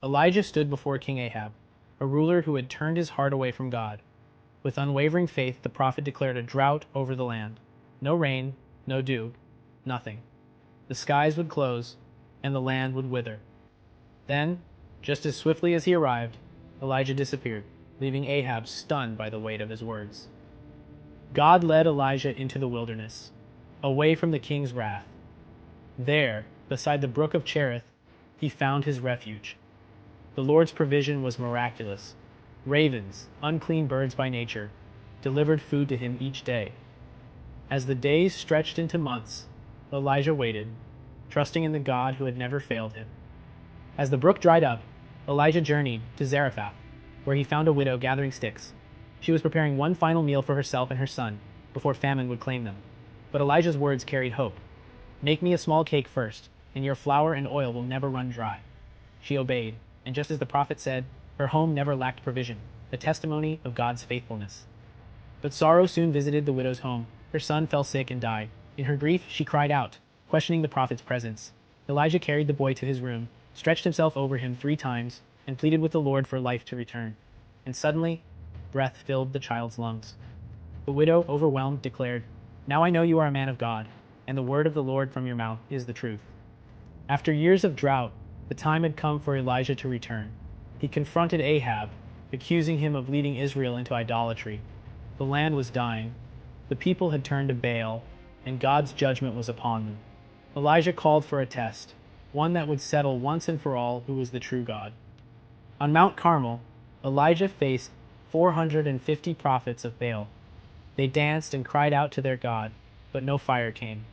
Elijah stood before King Ahab, a ruler who had turned his heart away from God. With unwavering faith, the prophet declared a drought over the land. No rain, no dew, nothing. The skies would close, and the land would wither. Then, just as swiftly as he arrived, Elijah disappeared, leaving Ahab stunned by the weight of his words. God led Elijah into the wilderness, away from the king's wrath. There, beside the brook of Cherith, he found his refuge. The Lord's provision was miraculous. Ravens, unclean birds by nature, delivered food to him each day. As the days stretched into months, Elijah waited, trusting in the God who had never failed him. As the brook dried up, Elijah journeyed to Zarephath, where he found a widow gathering sticks. She was preparing one final meal for herself and her son before famine would claim them. But Elijah's words carried hope. "Make me a small cake first, and your flour and oil will never run dry." She obeyed, and just as the prophet said, her home never lacked provision, a testimony of God's faithfulness. But sorrow soon visited the widow's home. Her son fell sick and died. In her grief, she cried out, questioning the prophet's presence. Elijah carried the boy to his room, stretched himself over him 3 times, and pleaded with the Lord for life to return. And suddenly, breath filled the child's lungs. The widow, overwhelmed, declared, "Now I know you are a man of God, and the word of the Lord from your mouth is the truth." After years of drought, the time had come for Elijah to return. He confronted Ahab, accusing him of leading Israel into idolatry. The land was dying. The people had turned to Baal, and God's judgment was upon them. Elijah called for a test, one that would settle once and for all who was the true God. On Mount Carmel, Elijah faced 450 prophets of Baal. They danced and cried out to their God, but no fire came.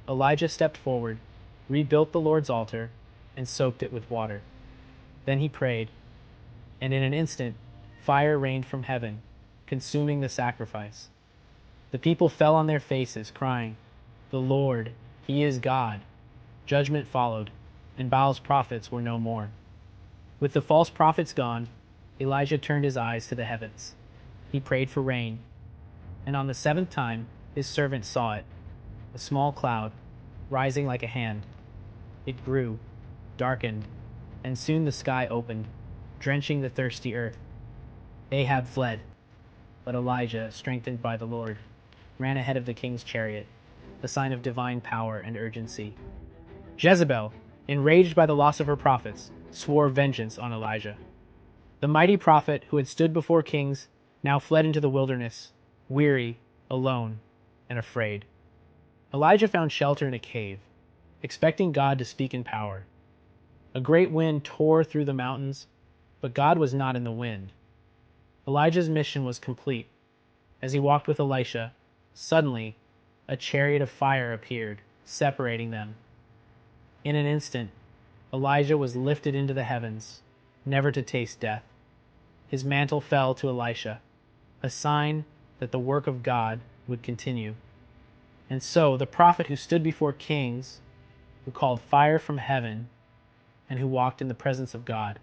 Elijah stepped forward, rebuilt the Lord's altar, and soaked it with water. Then he prayed, and in an instant, fire rained from heaven, consuming the sacrifice. The people fell on their faces, crying, "The Lord, He is God." Judgment followed, and Baal's prophets were no more. With the false prophets gone, Elijah turned his eyes to the heavens. He prayed for rain, and on the 7th time, his servant saw it, a small cloud, rising like a hand. It grew, darkened, and soon the sky opened, drenching the thirsty earth. Ahab fled, but Elijah, strengthened by the Lord, ran ahead of the king's chariot, a sign of divine power and urgency. Jezebel, enraged by the loss of her prophets, swore vengeance on Elijah. The mighty prophet who had stood before kings now fled into the wilderness, weary, alone, and afraid. Elijah found shelter in a cave, expecting God to speak in power. A great wind tore through the mountains, but God was not in the wind. Elijah's mission was complete. As he walked with Elisha, suddenly a chariot of fire appeared, separating them. In an instant, Elijah was lifted into the heavens, never to taste death. His mantle fell to Elisha, a sign that the work of God would continue. And so the prophet who stood before kings, who called fire from heaven, and who walked in the presence of God,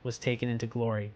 was taken into glory.